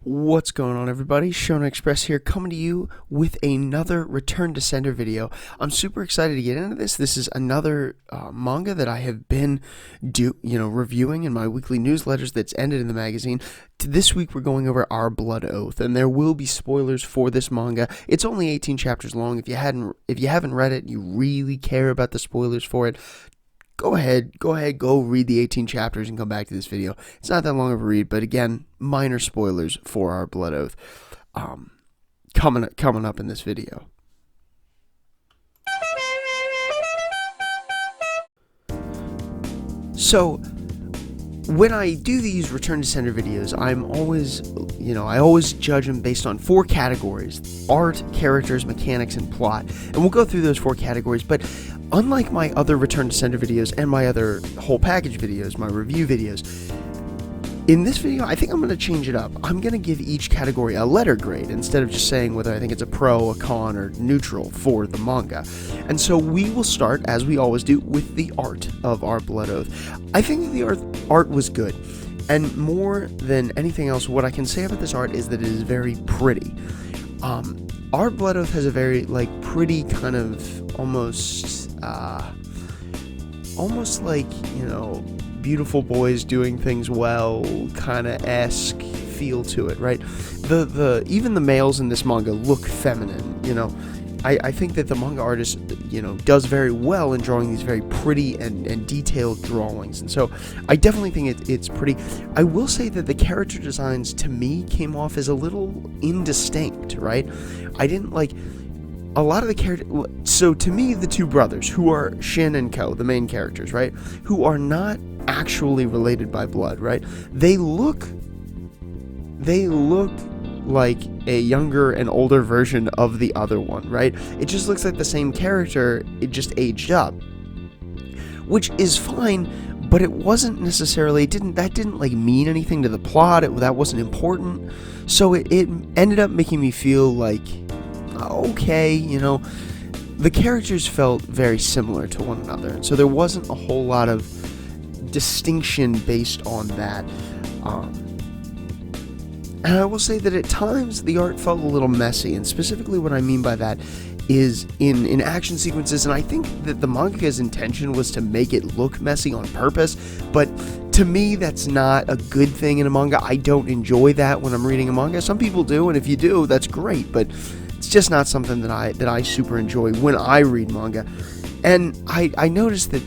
What's going on, everybody? Shonen Express here, coming to you with another Return to Sender video. I'm super excited to get into this. This is another manga that I have been reviewing in my weekly newsletters that's ended in the magazine. This week we're going over Our Blood Oath, and there will be spoilers for this manga. It's only 18 chapters long. If you haven't read it, and you really care about the spoilers for it, go ahead, go read the 18 chapters and come back to this video. It's not that long of a read, but again, minor spoilers for Our Blood Oath coming up in this video. So, when I do these Return to Sender videos, I always judge them based on 4 categories: art, characters, mechanics, and plot. And we'll go through those 4 categories, but unlike my other Return to Sender videos and my other whole package videos, my review videos, in this video, I think I'm going to change it up. I'm going to give each category a letter grade instead of just saying whether I think it's a pro, a con, or neutral for the manga. And so we will start, as we always do, with the art of Our Blood Oath. I think that the art was good. And more than anything else, what I can say about this art is that it is very pretty. Our Blood Oath has a very, pretty kind of almost like, beautiful boys doing things well kind of esque feel to it, right? Even the males in this manga look feminine. I think that the manga artist does very well in drawing these very pretty and detailed drawings, and so I definitely think it's pretty. I will say that the character designs to me came off as a little indistinct, right? I didn't like a lot of the characters. So to me, the two brothers, who are Shin and Ko, the main characters, right, who are not actually related by blood, right? They look like a younger and older version of the other one, right? It just looks like the same character, it just aged up, which is fine, but it wasn't necessarily, that didn't mean anything to the plot. That wasn't important, so it ended up making me feel like, okay, the characters felt very similar to one another, and so there wasn't a whole lot of distinction based on that. And I will say that at times the art felt a little messy, and specifically what I mean by that is in action sequences, and I think that the manga's intention was to make it look messy on purpose, but to me that's not a good thing in a manga. I don't enjoy that when I'm reading a manga. Some people do, and if you do, that's great, but it's just not something that I super enjoy when I read manga. And I noticed that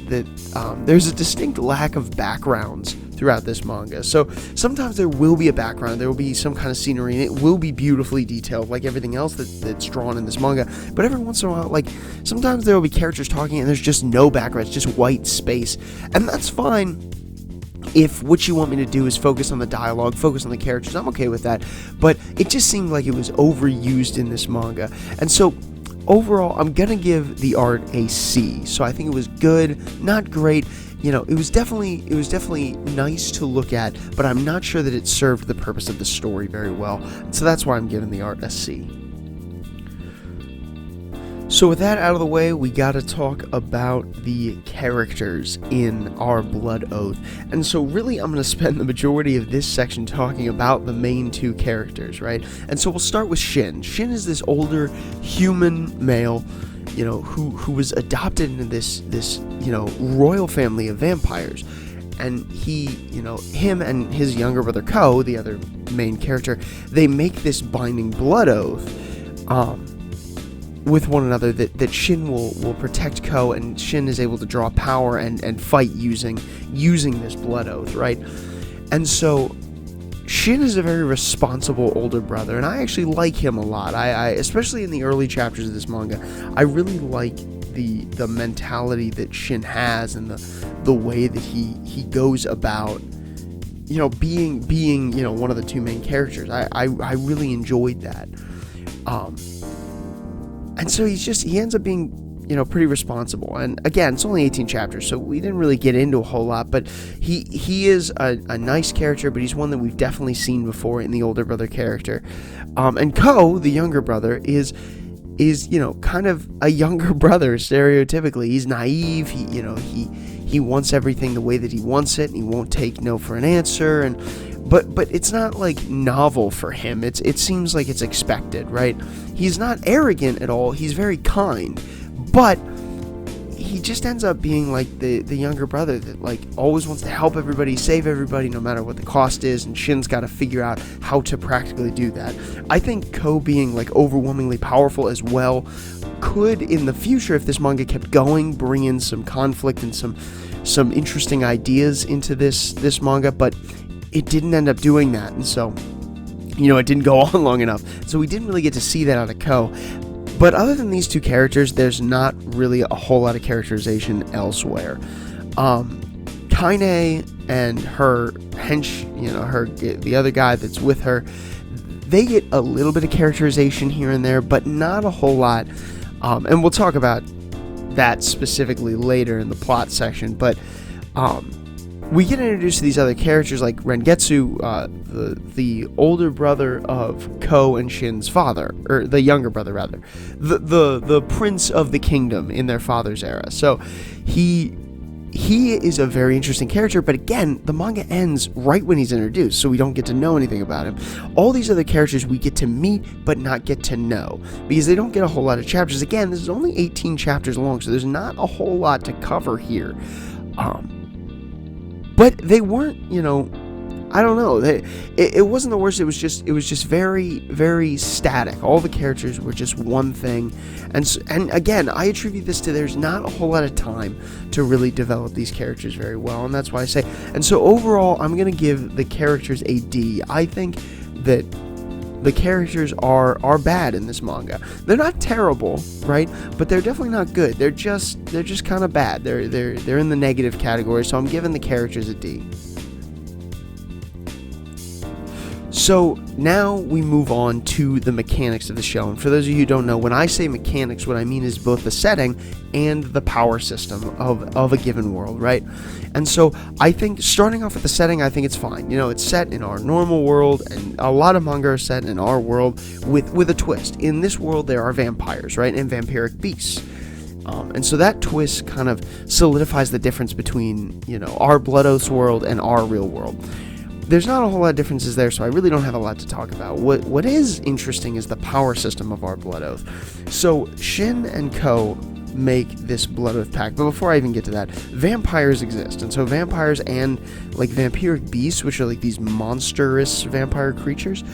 there's a distinct lack of backgrounds throughout this manga. So sometimes there will be a background, there will be some kind of scenery, and it will be beautifully detailed like everything else that's drawn in this manga. But every once in a while, sometimes there will be characters talking and there's just no background, it's just white space. And that's fine if what you want me to do is focus on the dialogue, focus on the characters. I'm okay with that. But it just seemed like it was overused in this manga. And so overall, I'm gonna give the art a C. So I think it was good, not great. It was definitely nice to look at, but I'm not sure that it served the purpose of the story very well. So that's why I'm giving the art a C. So with that out of the way, we gotta talk about the characters in Our Blood Oath. And so really, I'm gonna spend the majority of this section talking about the main 2 characters, right? And so we'll start with Shin. Shin is this older human male, who was adopted into this royal family of vampires. And him and his younger brother Ko, the other main character, they make this binding blood oath with one another that Shin will protect Ko, and Shin is able to draw power and fight using this blood oath, right? And so Shin is a very responsible older brother, and I actually like him a lot. I especially in the early chapters of this manga, I really like the mentality that Shin has, and the way that he goes about being one of the 2 main characters. I really enjoyed that. And so he ends up being pretty responsible. And again, it's only 18 chapters, so we didn't really get into a whole lot, but he is a nice character, but he's one that we've definitely seen before in the older brother character. And Ko, the younger brother, is kind of a younger brother stereotypically. He's naive, he wants everything the way that he wants it, and he won't take no for an answer, but it's not like novel for him. It seems like it's expected, right? He's not arrogant at all. He's very kind, but he just ends up being like the younger brother that like always wants to help everybody, save everybody, no matter what the cost is, and Shin's got to figure out how to practically do that. I think Ko being like overwhelmingly powerful as well could, in the future, if this manga kept going, bring in some conflict and some interesting ideas into this manga, but it didn't end up doing that, and so, you know, it didn't go on long enough, so we didn't really get to see that out of Ko. But other than these two characters, there's not really a whole lot of characterization elsewhere. Kaine and her the other guy that's with her, they get a little bit of characterization here and there, but not a whole lot. And we'll talk about that specifically later in the plot section. But we get introduced to these other characters like Rengetsu, the older brother of Ko and Shin's father, or the younger brother rather, the prince of the kingdom in their father's era. So he is a very interesting character, but again, the manga ends right when he's introduced, so we don't get to know anything about him. All these other characters we get to meet, but not get to know, because they don't get a whole lot of chapters. Again, this is only 18 chapters long, so there's not a whole lot to cover here. But they weren't, you know, I don't know. It wasn't the worst. It was just very, very static. All the characters were just one thing, and again, I attribute this to there's not a whole lot of time to really develop these characters very well, and that's why I say. And so overall, I'm gonna give the characters a D. I think that the characters are bad in this manga. They're not terrible, right? But they're definitely not good. They're just kind of bad. They're in the negative category. So I'm giving the characters a D. So now we move on to the mechanics of the show. And for those of you who don't know, when I say mechanics, what I mean is both the setting and the power system of a given world, right? And so I think starting off with the setting, I think it's fine. You know, it's set in our normal world, and a lot of manga are set in our world with a twist. In this world, there are vampires, right? And vampiric beasts. And so that twist kind of solidifies the difference between, you know, our Blood Oath's world and our real world. There's not a whole lot of differences there, so I really don't have a lot to talk about. What is interesting is the power system of our Blood Oath. So Shin and Ko make this Blood Oath pact, but before I even get to that, vampires exist, and so vampires and like vampiric beasts, which are like these monstrous vampire creatures,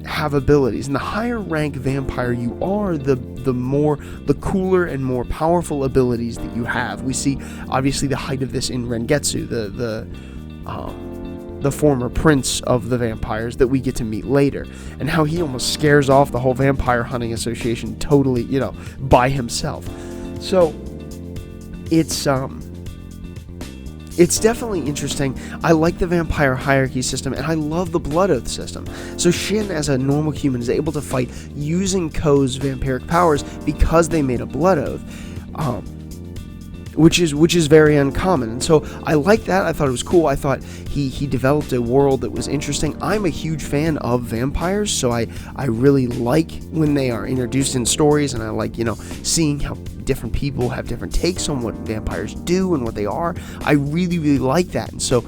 have abilities, and the higher rank vampire you are, the cooler and more powerful abilities that you have. We see obviously the height of this in Rengetsu, the former prince of the vampires that we get to meet later, and how he almost scares off the whole vampire hunting association totally, you know, by himself. So it's definitely interesting. I like the vampire hierarchy system, and I love the Blood Oath system. So Shin, as a normal human, is able to fight using Ko's vampiric powers because they made a Blood Oath. Which is very uncommon, and so I like that. I thought it was cool. I thought he developed a world that was interesting. I'm a huge fan of vampires, so I really like when they are introduced in stories, and I like, you know, seeing how different people have different takes on what vampires do and what they are. I really, really like that, and so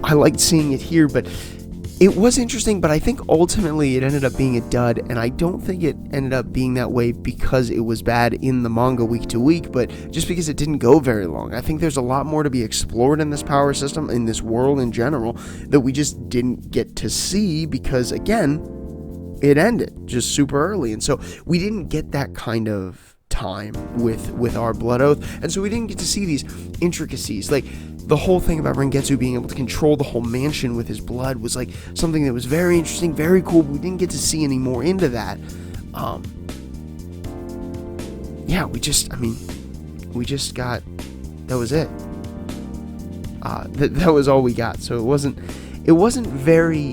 I liked seeing it here, but it was interesting, but I think ultimately it ended up being a dud, and I don't think it ended up being that way because it was bad in the manga week to week, but just because it didn't go very long. I think there's a lot more to be explored in this power system, in this world in general, that we just didn't get to see because, again, it ended just super early, and so we didn't get that kind of time with our Blood Oath, and so we didn't get to see these intricacies. Like, the whole thing about Rengetsu being able to control the whole mansion with his blood was like something that was very interesting, very cool, but we didn't get to see any more into that. Yeah, we just got, that was it. That was all we got. So it wasn't very,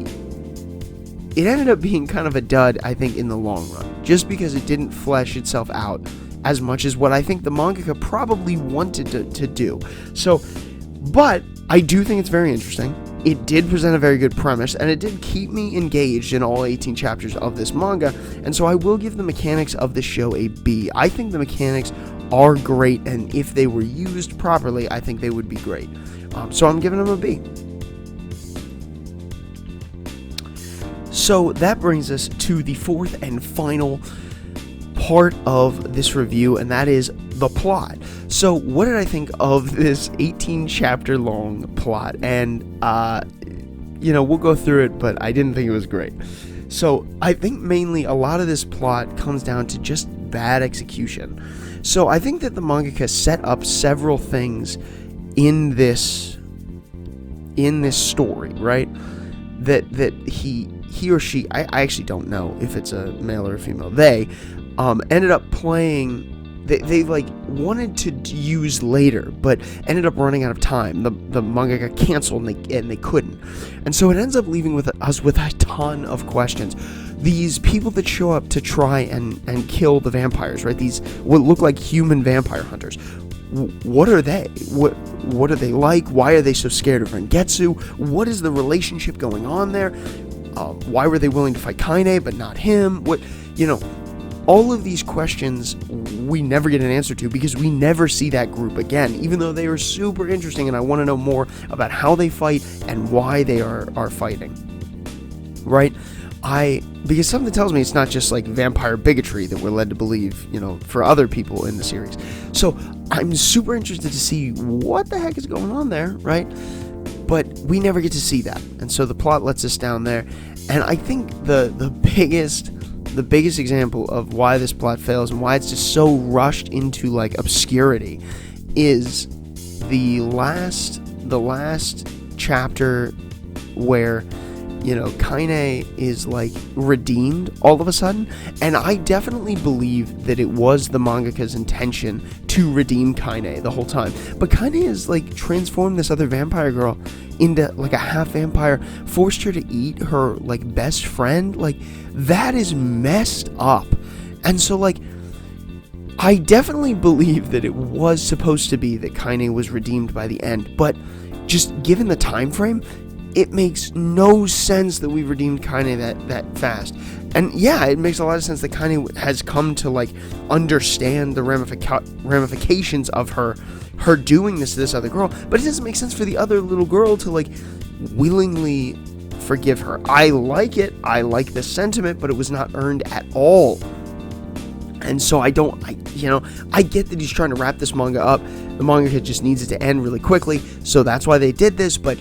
it ended up being kind of a dud, I think, in the long run, just because it didn't flesh itself out as much as what I think the mangaka probably wanted to do. So, but I do think it's very interesting. It did present a very good premise, and it did keep me engaged in all 18 chapters of this manga, and so I will give the mechanics of the show a B. I think the mechanics are great, and if they were used properly, I think they would be great. So I'm giving them a B. So that brings us to the fourth and final part of this review, and that is the plot. So what did I think of this 18 chapter long plot? And we'll go through it, but I didn't think it was great. So I think mainly a lot of this plot comes down to just bad execution. So I think that the mangaka set up several things in this story, right? That he or she, I actually don't know if it's a male or a female, they ended up playing, they like wanted to use later, but ended up running out of time. The manga got canceled and they couldn't. And so it ends up leaving us with a ton of questions. These people that show up to try and kill the vampires, right? These what look like human vampire hunters. What are they? What are they like? Why are they so scared of Rengetsu? What is the relationship going on there? Why were they willing to fight Kaine but not him? All of these questions we never get an answer to because we never see that group again, even though they are super interesting and I want to know more about how they fight and why they are fighting, right? Because something tells me it's not just like vampire bigotry that we're led to believe, for other people in the series. So I'm super interested to see what the heck is going on there, right? But we never get to see that. And so the plot lets us down there. And I think the biggest example of why this plot fails and why it's just so rushed into like obscurity is the last chapter where Kaine is like redeemed all of a sudden, and I definitely believe that it was the mangaka's intention to redeem Kaine the whole time. But Kaine is like transformed this other vampire girl into like a half vampire, forced her to eat her like best friend. Like that is messed up. And so like I definitely believe that it was supposed to be that Kaine was redeemed by the end, but just given the time frame, it makes no sense that we redeemed Kaine that fast. And yeah, it makes a lot of sense that Kaine has come to like understand the ramifications of her doing this to this other girl, but it doesn't make sense for the other little girl to like willingly forgive her. I like it, I like the sentiment, but it was not earned at all. And so I get that he's trying to wrap this manga up. The manga just needs it to end really quickly, so that's why they did this, but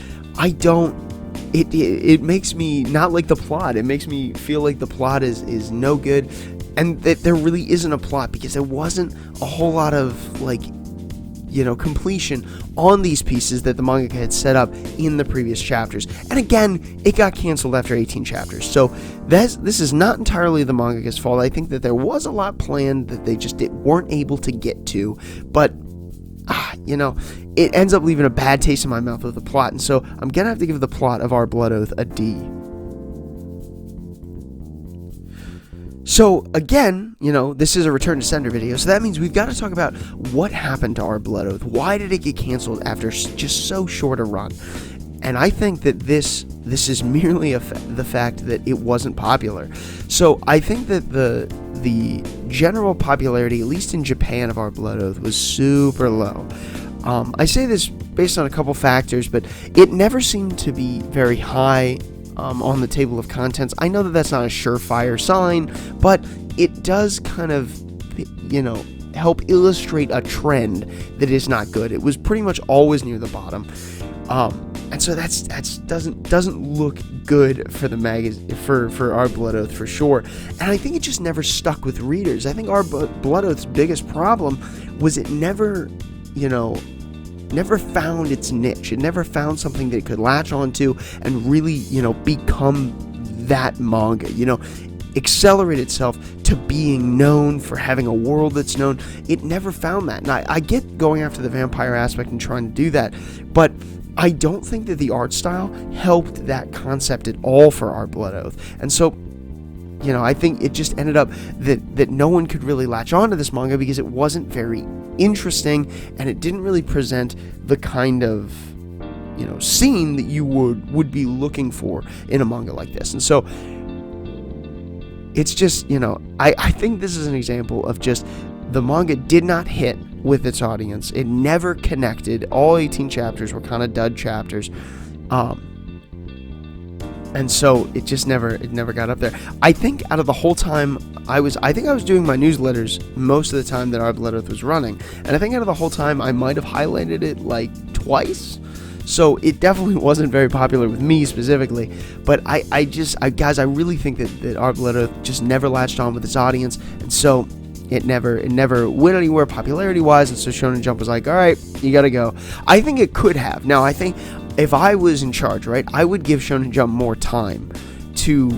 it makes me not like the plot. It makes me feel like the plot is no good, and that there really isn't a plot because there wasn't a whole lot of like completion on these pieces that the mangaka had set up in the previous chapters. And again, it got canceled after 18 chapters. So this is not entirely the mangaka's fault. I think that there was a lot planned that they just weren't able to get to, but it ends up leaving a bad taste in my mouth with the plot, and so I'm gonna have to give the plot of Our Blood Oath a D. So again, this is a return to sender video, so that means we've got to talk about what happened to Our Blood Oath. Why did it get canceled after just so short a run? And I think that this is merely the fact that it wasn't popular. So I think that the general popularity, at least in Japan, of Our Blood Oath was super low. I say this based on a couple factors, but it never seemed to be very high on the table of contents. I know that that's not a surefire sign, but it does kind of, help illustrate a trend that is not good. It was pretty much always near the bottom. And so that's doesn't look good for the magazine, for Our Blood Oath for sure. And I think it just never stuck with readers. I think Our Blood Oath's biggest problem was it never found its niche. It never found something that it could latch onto and really, become that manga, accelerate itself to being known for having a world that's known. It never found that. And I get going after the vampire aspect and trying to do that, but I don't think that the art style helped that concept at all for Our Blood Oath. And so, I think it just ended up that no one could really latch onto this manga because it wasn't very interesting and it didn't really present the kind of scene that you would be looking for in a manga like this. And so it's just, I think this is an example of just the manga did not hit with its audience. It never connected. All 18 chapters were kind of dud chapters. and so it just never got up there. I think out of the whole time I think I was doing my newsletters most of the time that Our Blood Oath was running, and I think out of the whole time I might have highlighted it like twice. So it definitely wasn't very popular with me specifically, but I guys, I really think that Our Blood Oath just never latched on with its audience, and so it never went anywhere popularity wise, and so Shonen Jump was like, all right, you gotta go. I think it could have. Now, I think if I was in charge, right, I would give Shonen Jump more time to,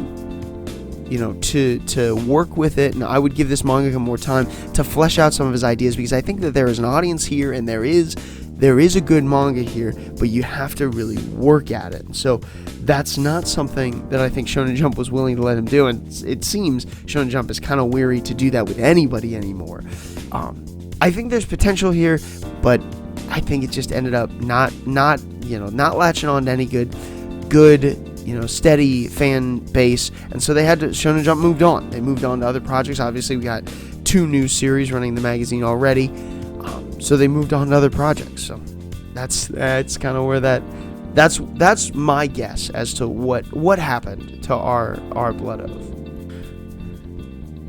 you know, to work with it, and I would give this mangaka more time to flesh out some of his ideas, because I think that there is an audience here, and there is a good manga here, but you have to really work at it. So that's not something that I think Shonen Jump was willing to let him do, and it seems Shonen Jump is kind of weary to do that with anybody anymore. I think there's potential here, but I think it just ended up not latching on to any good, steady fan base, and so Shonen Jump moved on. They moved on to other projects. Obviously, we got 2 new series running the magazine already. So they moved on to other projects. So that's kind of where that's my guess as to what happened to our Blood Oath.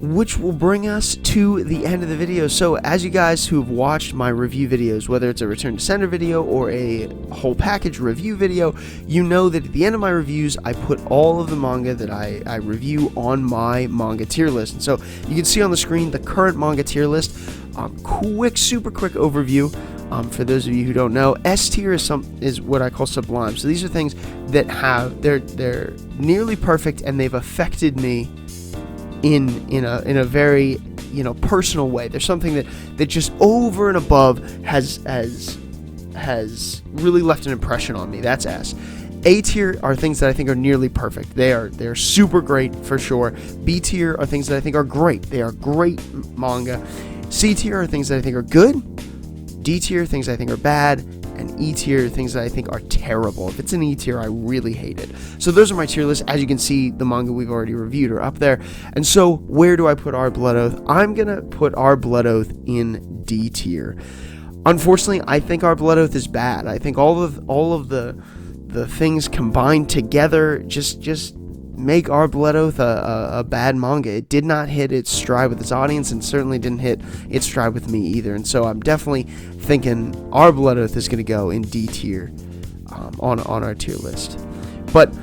Which will bring us to the end of the video. So as you guys who've watched my review videos, whether it's a Return to Sender video or a whole package review video, you know that at the end of my reviews, I put all of the manga that I review on my manga tier list. And so you can see on the screen the current manga tier list. Super quick overview. For those of you who don't know, S tier is what I call sublime. So these are things that they're nearly perfect, and they've affected me in a very personal way. There's something that just over and above has really left an impression on me. That's S. A tier are things that I think are nearly perfect. They're super great for sure. B tier are things that I think are great. They are great manga. C tier are things that I think are good. D tier, things I think are bad. And E tier, things that I think are terrible. If it's an E tier, I really hate it. So those are my tier lists. As you can see, the manga we've already reviewed are up there. And so where do I put Our Blood Oath? I'm going to put Our Blood Oath in D tier. Unfortunately, I think Our Blood Oath is bad. I think all of the things combined together just make Our Blood Oath a bad manga. It did not hit its stride with its audience, and certainly didn't hit its stride with me either. And so I'm definitely thinking Our Blood Oath is going to go in D tier on our tier list. But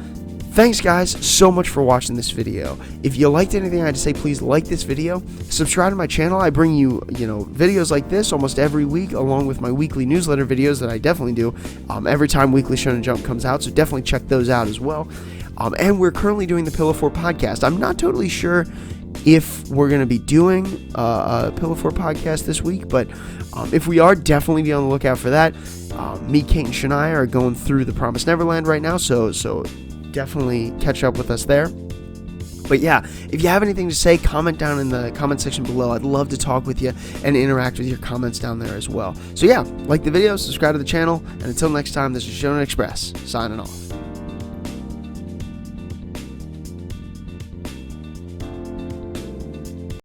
thanks guys so much for watching this video. If you liked anything I had to say, please like this video, subscribe to my channel. I bring you videos like this almost every week, along with my weekly newsletter videos that I definitely do every time Weekly Shonen Jump comes out, so definitely check those out as well. And we're currently doing the Pillow Fort podcast. I'm not totally sure if we're going to be doing a Pillow Fort podcast this week, but if we are, definitely be on the lookout for that. Me, Kate, and Shania are going through the Promised Neverland right now, so definitely catch up with us there. But yeah, if you have anything to say, comment down in the comment section below. I'd love to talk with you and interact with your comments down there as well. So yeah, like the video, subscribe to the channel, and until next time, this is Shonen Express, signing off.